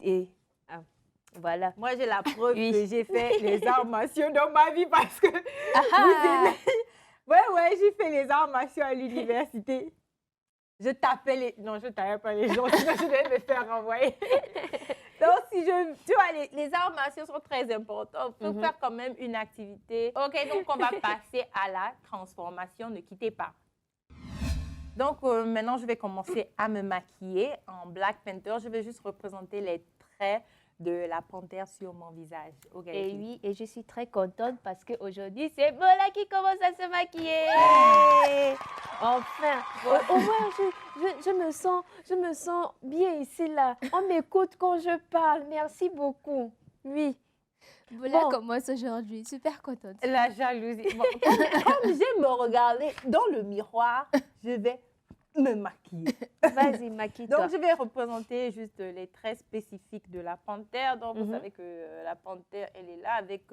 Et voilà. Moi, j'ai la preuve Oui. que j'ai fait les arts martiaux dans ma vie parce que vous aimez. Ouais, j'ai fait les arts martiaux à l'université. Je tapais les... Non, je tapais pas les gens, sinon je devais me faire renvoyer. Donc, si je... Tu vois, les arts martiaux sont très importants. Il faut faire quand même une activité. OK, donc on va passer à la transformation. Ne quittez pas. Donc, maintenant, je vais commencer à me maquiller en Black Panther. Je vais juste représenter les traits de la panthère sur mon visage. Okay, et oui, et je suis très contente parce qu'aujourd'hui, c'est Bola qui commence à se maquiller. Enfin, au moins, je me sens bien ici, là. On m'écoute quand je parle. Merci beaucoup. Oui. Bola commence aujourd'hui. Super contente. La jalousie. Bon, comme j'aime me regarder dans le miroir, je vais me maquiller. Vas-y, maquille-toi. Donc, je vais représenter juste les traits spécifiques de la panthère. Donc, vous savez que la panthère, elle est là avec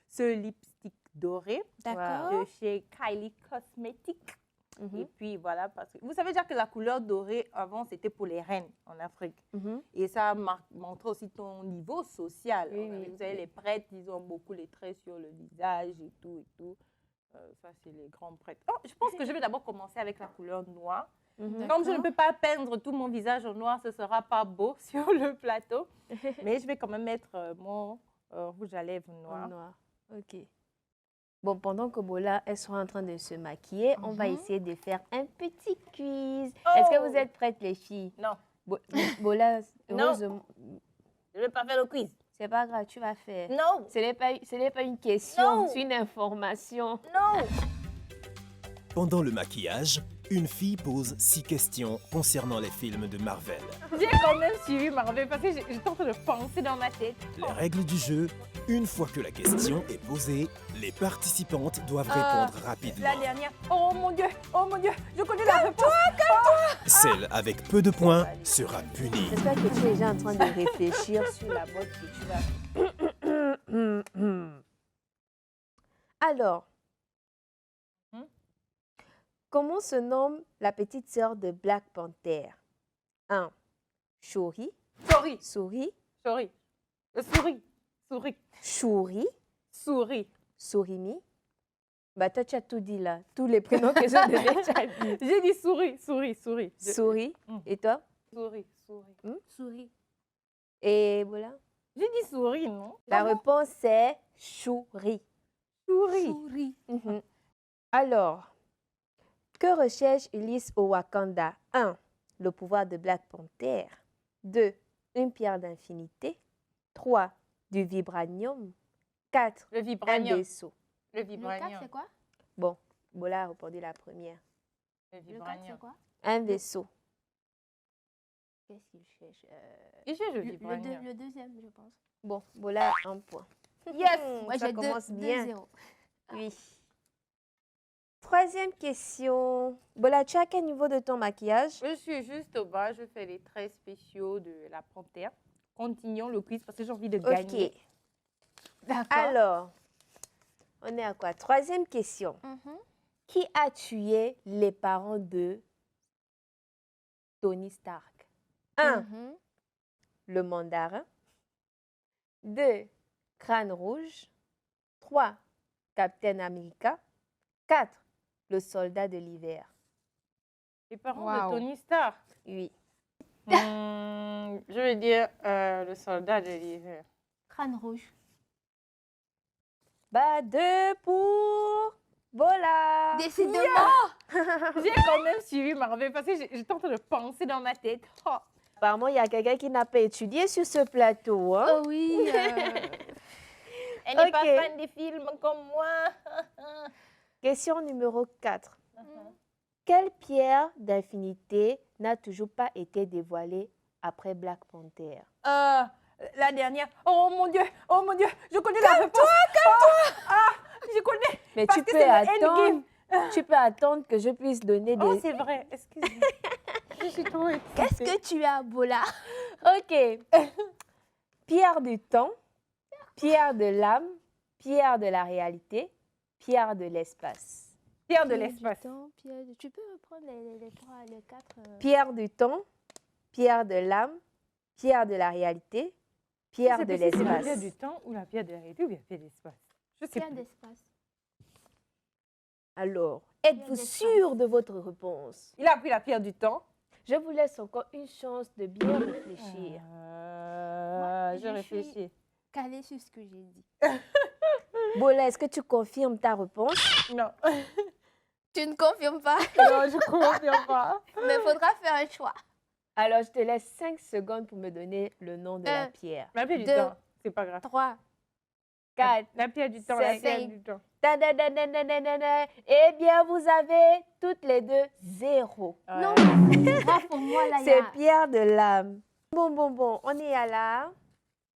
ce lipstick doré de chez Kylie Cosmetics. Et puis, voilà, parce que vous savez déjà que la couleur dorée, avant, c'était pour les reines en Afrique. Et ça montre aussi ton niveau social. Vous savez, les prêtres, ils ont beaucoup les traits sur le visage et tout et tout. Ça, c'est les grands prêtres. Oh, je pense que je vais d'abord commencer avec la couleur noire. Comme je ne peux pas peindre tout mon visage en noir, ce ne sera pas beau sur le plateau. Mais je vais quand même mettre mon rouge à lèvres noir. OK. Bon, pendant que Bola est en train de se maquiller, on va essayer de faire un petit quiz. Est-ce que vous êtes prêtes, les filles? Non. Bola, non. Je ne vais pas faire le quiz. C'est pas grave, tu vas faire. Non. Ce n'est pas une question, c'est une information. Non. Pendant le maquillage, une fille pose 6 questions concernant les films de Marvel. J'ai quand même suivi Marvel parce que j'étais en train de penser dans ma tête. Les règles du jeu, une fois que la question est posée, les participantes doivent répondre rapidement. La dernière, oh mon Dieu, je connais la réponse. Celle avec peu de points sera punie. J'espère que tu es déjà en train de réfléchir sur la boîte que tu vas... Alors, comment se nomme la petite sœur de Black Panther? 1. Shuri. Souris. Souris. Souris. Souris. Souris. Shuri. Souris. Sourimi. Bah, toi, tu as tout dit là. Tous les prénoms que je devais, tu as dit. J'ai dit souris, souris, souris. Souris. Et toi? Souris, souris. Souris. Et voilà. J'ai dit souris, non? La réponse est Shuri. Souris. Souris. Alors, que recherche Ulysse au Wakanda? 1. Le pouvoir de Black Panther. 2. Une pierre d'infinité. 3. Du vibranium. 4. Le Un vibranium. vaisseau. Le Le 4, vibranium. c'est quoi? Bon, Bola a répondu la première. Le Le 4, vibranium. c'est quoi? Un vaisseau. Qu'est-ce qu'il cherche? Et j'ai le vibranium. Le deuxième, je pense. Bon, Bola a un point. Yes! Moi, ça j'ai commence bien. 2-0. Oui. Troisième question. Bola, tu as quel niveau de ton maquillage? Je suis juste au bas, je fais les traits spéciaux de la panthère. Continuons le quiz parce que j'ai envie de gagner. Ok. D'accord. Alors, on est à quoi? Troisième question. Qui a tué les parents de Tony Stark? 1. Le mandarin. 2. Crâne rouge. 3. Captain America. 4. Le soldat de l'hiver. Les parents Wow. de Tony Stark. Oui. Je vais dire le soldat de l'hiver. Crâne rouge. Bah, 2 pour Bola. Décidément. J'ai quand même suivi Marvel parce que j'étais en train de penser dans ma tête. Oh. Apparemment, il y a quelqu'un qui n'a pas étudié sur ce plateau. Hein? Oh oui. Elle n'est pas Ok. fan des films comme moi. Question numéro 4. Quelle pierre d'infinité n'a toujours pas été dévoilée après Black Panther? La dernière. Oh mon Dieu, je connais la réponse. Calme-toi. Je connais. Mais Parce tu que peux c'est le attendre. endgame. Tu peux attendre que je puisse donner des... Oh, c'est vrai. Excuse-moi. Je suis trop excitée. Qu'est-ce que tu as, Bola? Ok. Pierre du temps, pierre de l'âme, pierre de la réalité, pierre de l'espace. Pierre de Pierre du l'espace. temps, Tu peux reprendre les 3, les 4. Pierre du temps, pierre de l'âme, pierre de la réalité, pierre de C'est la pierre l'espace. du temps ou la pierre de la réalité ou bien la pierre de l'espace? Je sais Pierre plus. d'espace. Alors, êtes-vous d'espace. sûr de votre réponse? Il a pris la pierre du temps. Je vous laisse encore une chance de bien réfléchir. Moi, Je je réfléchis. Calé sur ce que j'ai dit. Bola, est-ce que tu confirmes ta réponse? Non, Tu ne confirmes pas, non, je confirme pas. mais il faudra faire un choix. Alors, je te laisse 5 secondes pour me donner le nom de la Un. pierre. La pierre du Deux. temps, c'est pas grave. 3. 4. La pierre du temps, la Cinq. pierre du temps. Eh bien, vous avez toutes les deux 0. Non, grave pour moi, là, il y C'est a... pierre de l'âme. Bon, on est à la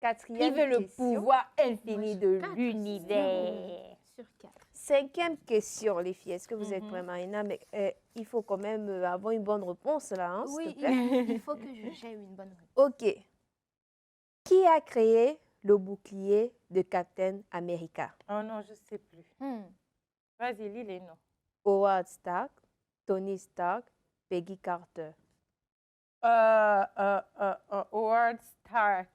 Qui 4e veut le question. pouvoir infini de Quatre, l'univers? Sur 4. 5e question, les filles. Est-ce que vous êtes Mhm. prêts, Marina? Mais il faut quand même avoir une bonne réponse, là. Hein, s'il Oui, te plaît. il faut que j'ai une bonne réponse. OK. Qui a créé le bouclier de Captain America? Oh non, je sais plus. Vas-y, lis les noms. Howard Stark, Tony Stark, Peggy Carter. Howard Stark.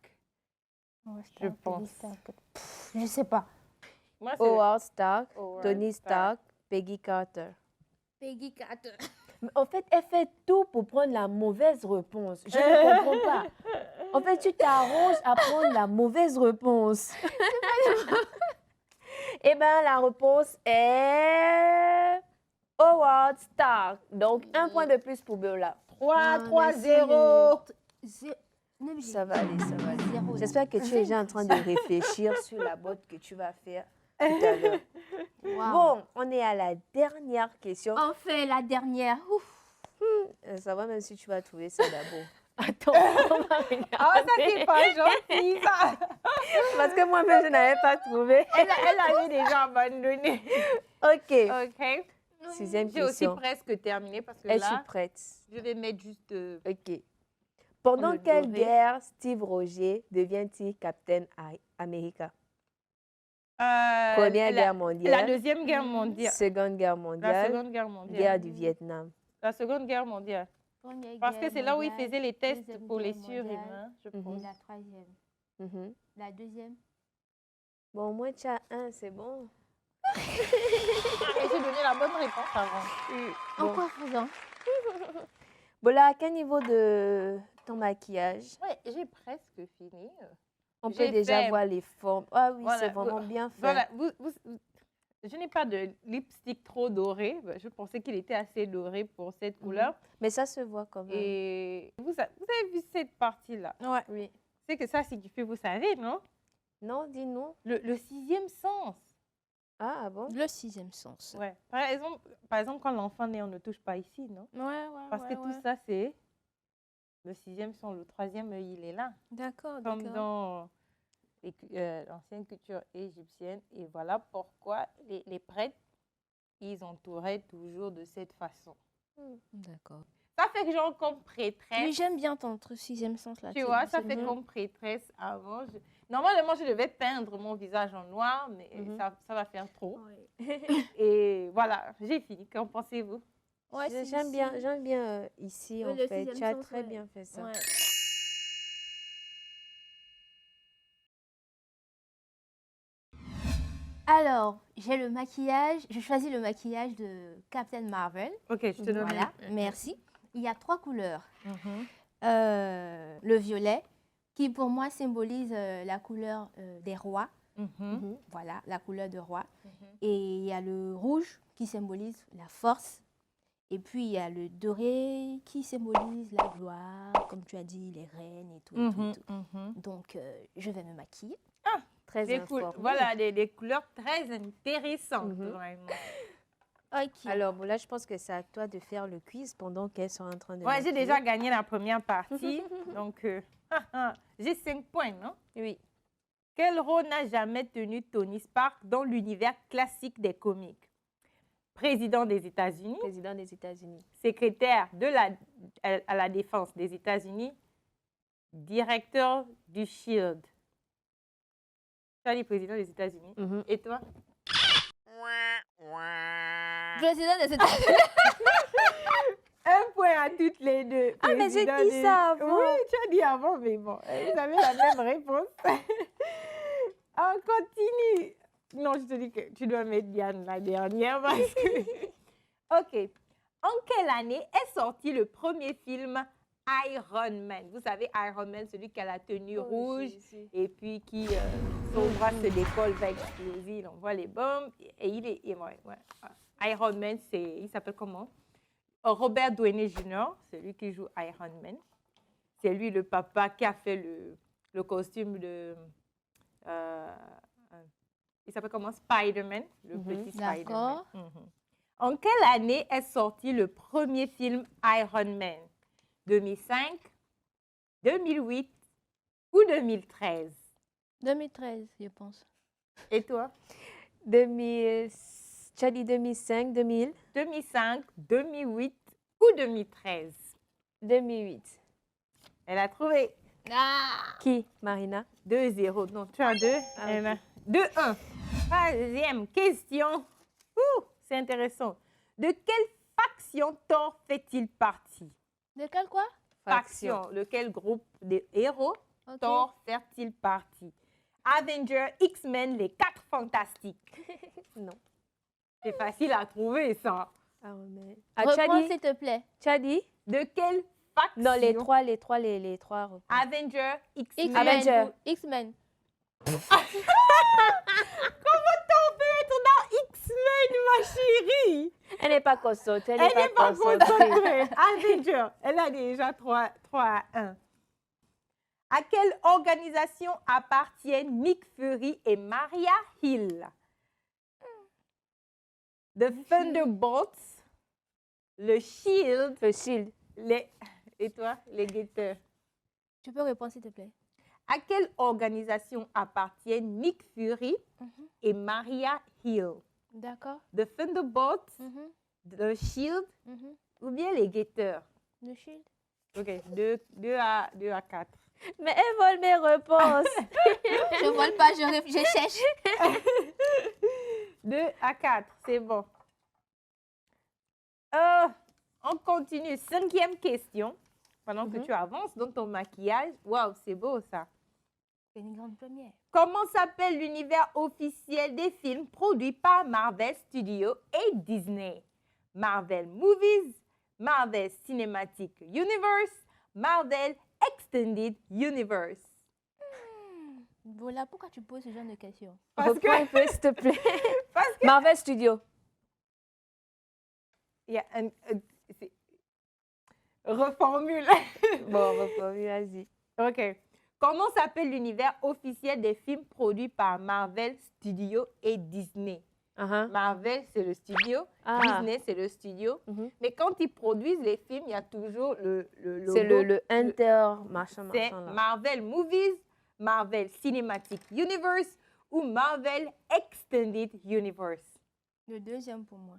Je pense. Je sais pas. Moi, c'est Howard Stark, Howard Tony Stark, Peggy Carter. Peggy Carter. Mais en fait, elle fait tout pour prendre la mauvaise réponse. Je ne comprends pas. En fait, tu t'arranges à prendre la mauvaise réponse. Eh bien, la réponse est Howard Stark. Donc, un point de plus pour Beulah. 3-3-0. Ça va aller, ça va aller. Zéro, là. J'espère que tu es déjà en train de réfléchir sur la botte que tu vas faire tout à l'heure. Wow. Bon, on est à la dernière question. Enfin, la dernière. Ouf. Ça va même si tu vas trouver ça d'abord. Attends, on va regarder. Ah, ça, c'est pas gentil, ça. Parce que moi-même, je n'avais pas trouvé. Elle avait déjà abandonné. OK. OK. 6e J'ai aussi question. presque terminé parce que Je suis là, prête. je vais mettre juste... OK. Pendant Le quelle doré. guerre Steve Rogers devient-il Captain America? Première guerre La mondiale, Deuxième Guerre mondiale. Seconde guerre La mondiale, Seconde Guerre mondiale. guerre du Vietnam. La Seconde Guerre mondiale. Première Parce que guerre c'est là où ils mondiale, faisaient les tests Deuxième pour les guerre surhumains, mondiale, je Mhm. pense. Et la troisième. Mhm. La deuxième. Bon, au moins, tu as un, c'est bon. Et j'ai donné la bonne réponse avant. En quoi faisant? Bon, là, à quel niveau de ton maquillage? Ouais, j'ai presque fini. On peut J'ai déjà fait- voir les formes. Ah oui, Voilà, c'est vraiment bien fait. Voilà, je n'ai pas de lipstick trop doré. Je pensais qu'il était assez doré pour cette couleur. Mais ça se voit quand même. Et vous avez vu cette partie-là? Ouais. Oui. C'est que ça signifie, vous savez, non? Non, dis-nous. Le sixième sens. Ah bon? Le sixième sens. Ouais. Par exemple, quand l'enfant naît, on ne touche pas ici, non? Ouais. Parce que tout ça, c'est le sixième sens. Le troisième œil, il est là. D'accord, Comme dans l'ancienne culture égyptienne. Et voilà pourquoi les prêtres, ils entouraient toujours de cette façon. D'accord. Ça fait que genre comme Oui, prêtresse. j'aime bien ton sixième sens là. Tu vois, ça c'est fait bien. comme prêtresse avant. Normalement, je devais peindre mon visage en noir, mais ça va faire trop. Et voilà, j'ai fini. Qu'en pensez-vous? Ouais, c'est J'aime ici. bien ici, Oui, en le fait. sixième Tu as sens, très ouais. bien fait ça. Ouais. Alors, j'ai le maquillage. Je choisis le maquillage de Captain Marvel. Ok, je te donne Voilà, merci. Il y a 3 couleurs. Mhm. Le violet, qui pour moi symbolise la couleur des rois. Mhm. Voilà, la couleur de roi. Et il y a le rouge qui symbolise la force. Et puis il y a le doré qui symbolise la gloire, comme tu as dit, les reines et tout. et tout, et tout. Mhm. Donc, je vais me maquiller. Très Des informé. voilà, des couleurs très intéressantes, Mhm. vraiment. Ok. Alors, bon, là, je pense que c'est à toi de faire le quiz pendant qu'elles sont en train de Ouais, j'ai maquiller. déjà gagné la première partie, donc j'ai 5 points, non? Oui. Quel rôle n'a jamais tenu Tony Stark dans l'univers classique des comics? Président des États-Unis, Président des États-Unis. secrétaire à la défense des États-Unis, directeur du SHIELD. Tu as dit président des États-Unis. Mhm. Et toi? Président des États-Unis. Un point à toutes les deux. Ah, mais j'ai Président dit ça avant. Oui, tu as dit avant, mais bon, vous avez la même réponse. On continue. Non, je te dis que tu dois mettre Diane la dernière parce que... OK. En quelle année est sorti le premier film Iron Man? Vous savez, Iron Man, celui qui a la tenue rouge et puis qui, son bras se décolle, va exploser, il envoie les bombes et il est... ouais. Iron Man, il s'appelle comment? Robert Downey Jr., celui qui joue Iron Man. C'est lui le papa qui a fait le costume de... il s'appelle comment? Spider-Man, le petit Spider-Man. D'accord. En quelle année est sorti le premier film Iron Man? 2005, 2008 ou 2013? 2013, je pense. Et toi? 2000, tu as dit 2005, 2000? 2005, 2008 ou 2013? 2008. Elle a trouvé. Qui, Marina? 2-0. Non, tu as 2. Ah, ok. 2-1. Troisième question. C'est intéressant. De quelle faction Thor fait-il partie? De quel quoi? Faction. De quel groupe de héros Ok. Thor fait-il partie? Avengers, X-Men, les 4 fantastiques. Non. C'est facile à trouver, ça. Ah, mais... tu as Reprends, dit? s'il te plaît. Tu as dit? De quelle faction? Non, les trois reprends. Avengers, X-Men. Avenger. X-Men. Comment Thor peut être dans X-Men, ma chérie? Elle n'est pas concentrée. Elle n'est pas concentrée. Avenger, elle a déjà 3 à 1. À quelle organisation appartiennent Nick Fury et Maria Hill? The Thunderbolts, le Shield, Le Shield. et toi, les guetteurs. Tu peux répondre, s'il te plaît. À quelle organisation appartiennent Nick Fury et Maria Hill? D'accord. The Thunderbolts, The Shield ou bien les guetteurs? Le Shield. Ok, 2 à 4. Mais elle vole mes réponses. Je ne vole pas, je cherche. 2 à 4, c'est bon. On continue. 5e question. Pendant que tu avances dans ton maquillage. Waouh, c'est beau ça. C'est une grande première. Comment s'appelle l'univers officiel des films produits par Marvel Studios et Disney? Marvel Movies, Marvel Cinematic Universe, Marvel Extended Universe. Voilà pourquoi tu poses ce genre de questions. Reprends un peu, s'il te plaît. Parce que Marvel Studio. il y a reformule. Bon, reformule, vas-y. OK. Comment s'appelle l'univers officiel des films produits par Marvel Studios et Disney? Marvel, c'est le studio. Disney, c'est le studio. Mais quand ils produisent les films, il y a toujours le logo. C'est le Inter, machin, C'est là. Marvel Movies, Marvel Cinematic Universe ou Marvel Extended Universe. Le deuxième pour moi.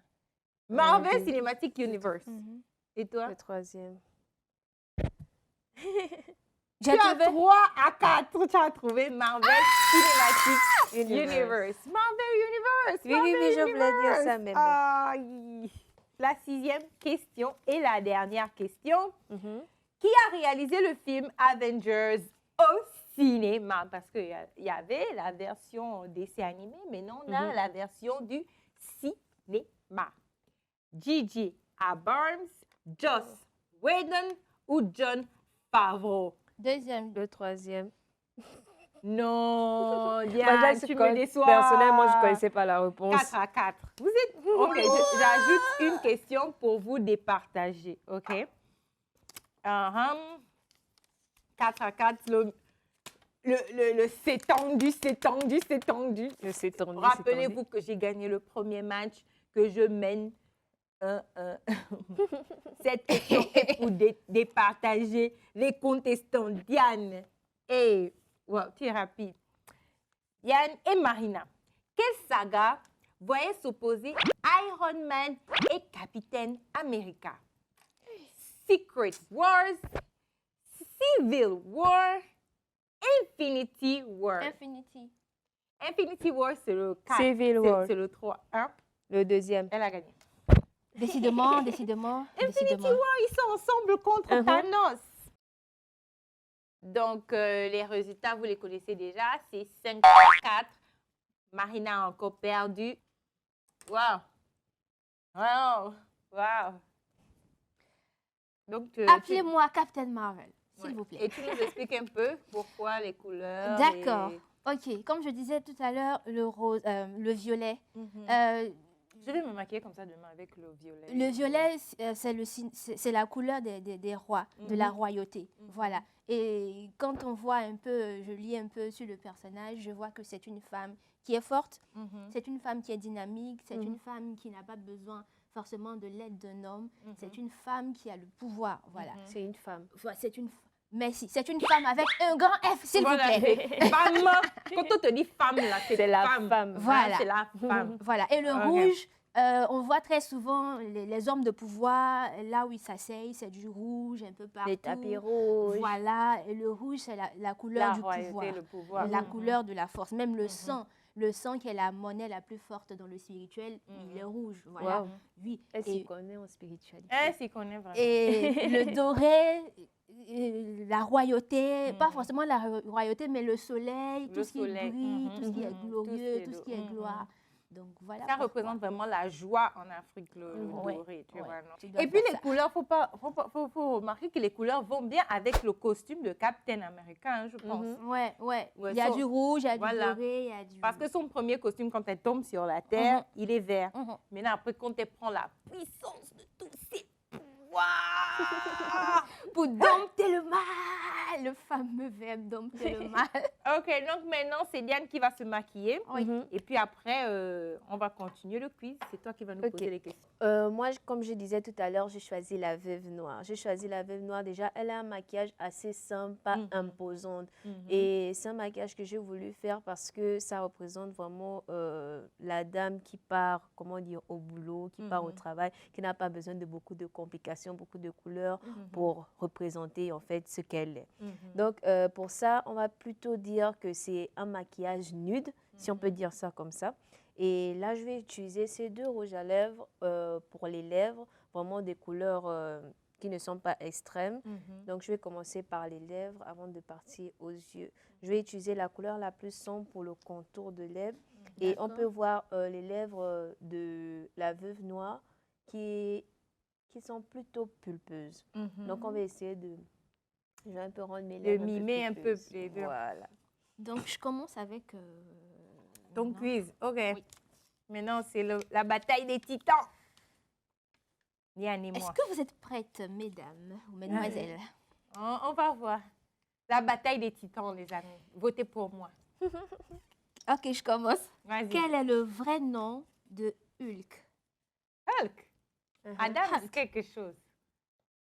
Marvel Cinematic Universe. Et toi? Le troisième. Tu as 3 à 4. Tu as trouvé Marvel Cinematic Universe. Marvel Universe. Oui, je voulais dire ça, mais bon. La 6e question et la dernière question. Qui a réalisé le film Avengers au cinéma? Parce qu'il y avait la version dessin animé, mais non, on a la version du cinéma. J.J. Abrams, Joss Whedon ou Jon Favreau? Deuxième. Le troisième. Non, Diane, tu me déçois. Personnellement, je ne connaissais pas la réponse. 4 à 4. Vous êtes... OK, j'ajoute une question pour vous départager. OK? 4 à 4. C'est tendu. Le c'est tendu. Rappelez-vous que j'ai gagné le premier match, que je mène 1-1. Cette question est pour départager les contestants. Diane et... Wow, tu es rapide. Yann et Marina, quelle saga voyait s'opposer Iron Man et Capitaine America? Secret Wars, Civil War, Infinity War. Infinity War, c'est le 4. Civil War. C'est le 3. 1. Le deuxième. Elle a gagné. Décidément. Infinity War, ils sont ensemble contre Thanos. Donc, les résultats, vous les connaissez déjà. C'est 5-4. Marina a encore perdu. Wow. Donc, Appelez-moi Captain Marvel, s'il vous plaît. Et tu nous expliques un peu pourquoi les couleurs. D'accord. Ok, comme je disais tout à l'heure, le rose, le violet. Je vais me maquiller comme ça demain avec le violet. Le violet, c'est la couleur des rois, de la royauté. Voilà. Et quand on voit un peu, je lis un peu sur le personnage, je vois que c'est une femme qui est forte, c'est une femme qui est dynamique, c'est une femme qui n'a pas besoin forcément de l'aide d'un homme, c'est une femme qui a le pouvoir. Voilà. C'est une femme. Voilà, Merci. C'est une femme avec un grand F, s'il vous plaît. Femme. Quand on te dit femme, là, c'est la femme. femme. Voilà. C'est la femme. Voilà. Et le rouge, on voit très souvent les hommes de pouvoir, là où ils s'asseyent, c'est du rouge un peu partout. Les tapis rouges. Voilà. Et le rouge, c'est la couleur du royauté, pouvoir. le La couleur de la force. Même le sang. Le sang qui est la monnaie la plus forte dans le spirituel, il est rouge. Voilà. Wow. Oui. Elle s'y connaît en spiritualité. Elle s'y connaît vraiment. Et le doré, la royauté, pas forcément la royauté, mais le soleil, tout ce qui brille, tout ce qui est glorieux, tout ce qui est gloire. Donc voilà. Ça représente vraiment la joie en Afrique, le doré. Tu vois, non? Et puis les ça. couleurs, faut remarquer que les couleurs vont bien avec le costume de Captain America, je pense. Ouais. Il y a du rouge, il y a du doré, il y a du... Parce que son premier costume, quand elle tombe sur la terre, il est vert. Maintenant, après, quand elle prend la puissance de tous ses pouvoirs pour dompter le mal, le fameux verbe dompter le mal. Ok, donc maintenant, c'est Diane qui va se maquiller. Et puis après, on va continuer le quiz. C'est toi qui vas nous poser les questions. Moi, comme je disais tout à l'heure, j'ai choisi la veuve noire. J'ai choisi la veuve noire. Déjà, elle a un maquillage assez simple, pas imposant. Et c'est un maquillage que j'ai voulu faire parce que ça représente vraiment la dame qui part, comment dire, au boulot, qui part au travail, qui n'a pas besoin de beaucoup de complications, beaucoup de couleurs pour représenter en fait ce qu'elle est. Donc, pour ça, on va plutôt dire que c'est un maquillage nude, si on peut dire ça comme ça. Et là, je vais utiliser ces deux rouges à lèvres pour les lèvres, vraiment des couleurs qui ne sont pas extrêmes. Donc, je vais commencer par les lèvres avant de partir aux yeux. Je vais utiliser la couleur la plus sombre pour le contour de lèvres. Et on peut voir les lèvres de la veuve noire qui sont plutôt pulpeuses. Donc, on va essayer de... Je vais un peu rendre mes lèvres mimer un peu les deux. Voilà. Donc, je commence avec... ton quiz, ok. Oui. Maintenant, c'est la bataille des titans. Diane et moi. Est-ce que vous êtes prêtes, mesdames ou mesdemoiselles? On va voir. La bataille des titans, les amis. Votez pour moi. Ok, je commence. Vas-y. Quel est le vrai nom de Hulk? Hulk. Adam, c'est quelque chose.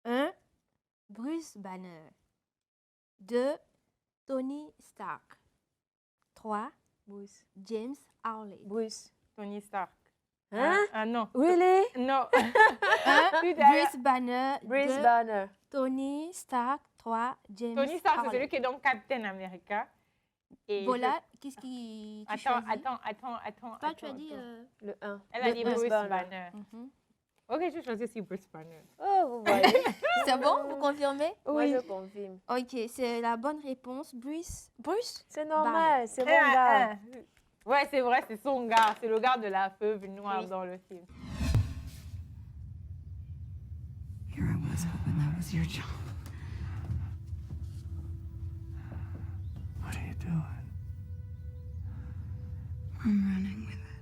1. Bruce Banner. 2. Tony Stark. 3. Bruce. James Howlett. Bruce. Tony Stark. Hein? Ah non. Really? Non. 1. Bruce Banner. Bruce 2. Banner. Tony Stark. 3. James Tony Stark, c'est Howlett. celui qui est dans Captain America. Et Voilà, qu'est-ce qui Attends. Toi, tu as dit... Le 1. Elle a dit Bruce Banner. Ok, je choisis aussi Bruce Banner. Oh, vous voyez? C'est bon, vous confirmez? Moi, je confirme. Ok, c'est la bonne réponse. Bruce? C'est normal, c'est mon gars. Ouais, c'est vrai, c'est son gars. C'est le gars de la veuve noire dans le film. Here I was hoping that was your job. What are you doing? I'm running with it.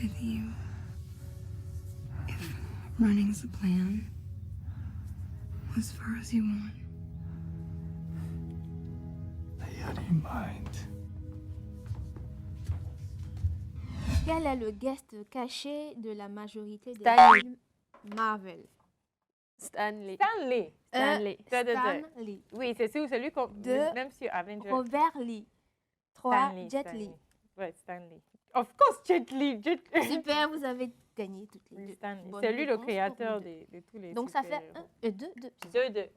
With you. If running's the plan, as far as you want. How do you mind? Quel est le guest caché de la majorité des Stanley. films Marvel? Stanley. Stanley. Stanley. Stanley. Oui, c'est celui qu'on... Deux. Même sur Avengers. Robert Lee. 3. Stanley, Jet Stanley. Li. Ouais, Stanley. Of course, Jet Li. Super, vous avez gagné toutes les deux. Stanley. Bonne C'est lui le réponse créateur pour vous deux. de tous les Donc ça fait super-héros. 1 et 2. Deux.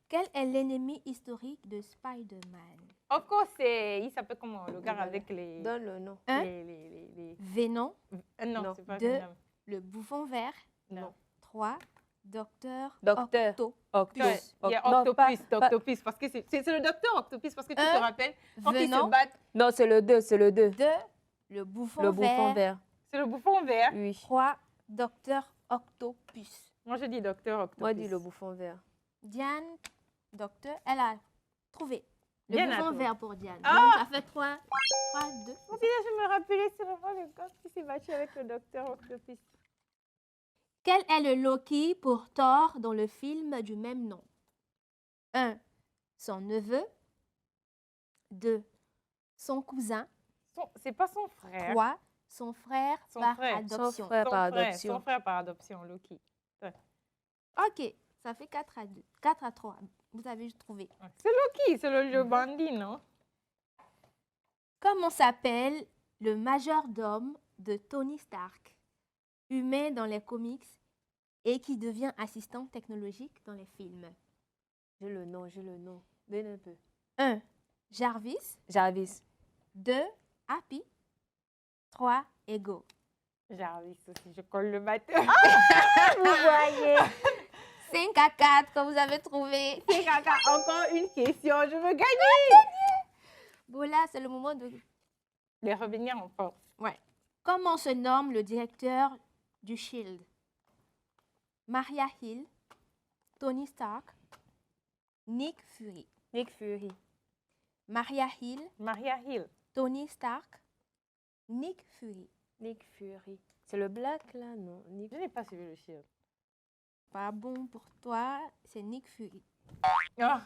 Quel est l'ennemi historique de Spider-Man? Of course, il s'appelle comment? Le gars avec les... Donne le nom. 1. les... Venom. Non, Non. c'est pas 2. Venom. le bouffon vert. Non. 3, Docteur Docteur. Octopus. Octopus. Il y a Non, Octopus, pas- Octopus, parce que c'est le docteur Octopus, parce que tu te rappelles, quand ils se Venant. battent, Non, c'est le 2, c'est le 2. 2, le bouffon Le bouffon vert. c'est le bouffon vert. Oui. 3, Docteur Octopus. Moi, je dis docteur Octopus. Moi, je dis le bouffon vert. Diane, docteur, elle a trouvé. Le Diane a bouffon trouvé. vert pour Diane. Ah! Donc, ça fait 3, 2. Oh, putain, je me rappelais, c'est vraiment le gars qui s'est battu avec le docteur Octopus. Quel est le Loki pour Thor dans le film du même nom? 1, son neveu. 2, son cousin. C'est pas son frère. 3, son frère Son par frère. adoption. Son frère par Son frère, adoption. son frère par adoption, Loki. Ok, ça fait 4 à 2. 4 à 3. Vous avez trouvé. C'est Loki, c'est le bandit, non? Comment s'appelle le majordome de Tony Stark, humain dans les comics et qui devient assistant technologique dans les films? J'ai le nom, j'ai le nom. Donne un peu. 1, Jarvis. Jarvis. 2, Happy. 3, Ego. Jarvis aussi, je colle le bateau. Vous voyez. 5 à 4 que vous avez trouvé. Kaka, encore une question, je veux gagner. Bon là, c'est le moment de... Les revenir en force. Ouais. Comment se nomme le directeur du SHIELD? Maria Hill, Tony Stark, Nick Fury. Nick Fury. Maria Hill, Maria Hill. Tony Stark, Nick Fury. Nick Fury. C'est le black là, non? Nick... Je n'ai pas suivi le chien. Pas bon pour toi, c'est Nick Fury. Ah,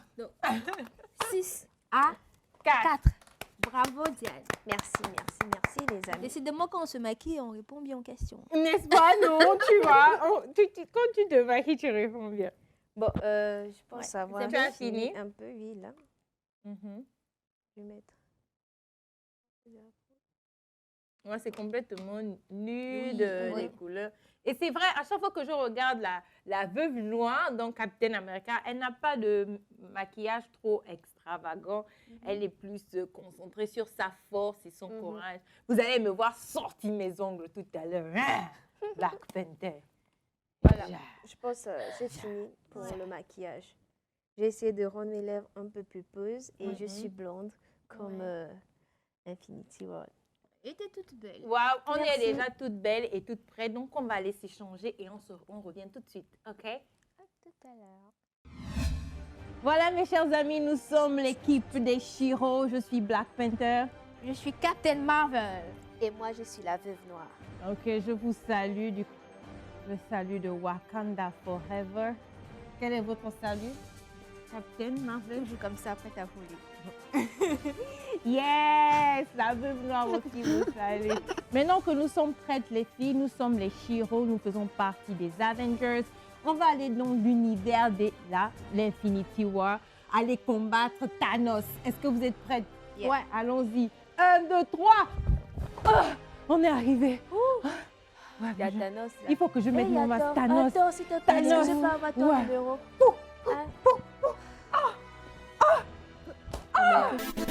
6 à 4. 4. Bravo Diane. Merci, merci, merci les amis. Décidément, quand on se maquille, on répond bien aux questions. N'est-ce pas, non, tu vois? Quand tu te maquilles, tu réponds bien. Bon, je pense Ouais, avoir c'est bien fini. un peu, oui, là. Je vais mettre. Moi, c'est complètement nude, Oui, les oui. couleurs. Et c'est vrai, à chaque fois que je regarde la veuve noire dans Captain America, elle n'a pas de maquillage trop extravagant. Elle est plus concentrée sur sa force et son courage. Vous allez me voir sortir mes ongles tout à l'heure. Hein? Black Panther. Voilà, je pense que j'ai fini pour le maquillage. J'ai essayé de rendre mes lèvres un peu pulpeuses et je suis blonde comme Infinity War. Et t'es toute belle. Waouh, on Merci. est déjà toutes belles et toutes prêtes. Donc, on va aller s'échanger et on revient tout de suite. OK? À tout à l'heure. Voilà, mes chers amis, nous sommes l'équipe des Shiro. Je suis Black Panther. Je suis Captain Marvel. Et moi, je suis la veuve noire. OK, je vous salue le salut de Wakanda Forever. Quel est votre salut, Captain Marvel? Toujours comme ça, prête à voler. Yes, la veuve noire aussi vous salue. Maintenant que nous sommes prêtes, les filles, nous sommes les Shiro, nous faisons partie des Avengers. On va aller dans l'univers de l'Infinity War, aller combattre Thanos. Est-ce que vous êtes prêtes? Yeah. Ouais, allons-y. 1, 2, 3. On est arrivé. Ouais, Il y a Thanos là. il faut que je mette Hey, mon masque attends, Thanos. attends, s'il te plaît, est-ce Thanos. que je peux avoir ton Ouais. numéro? Ah, merde.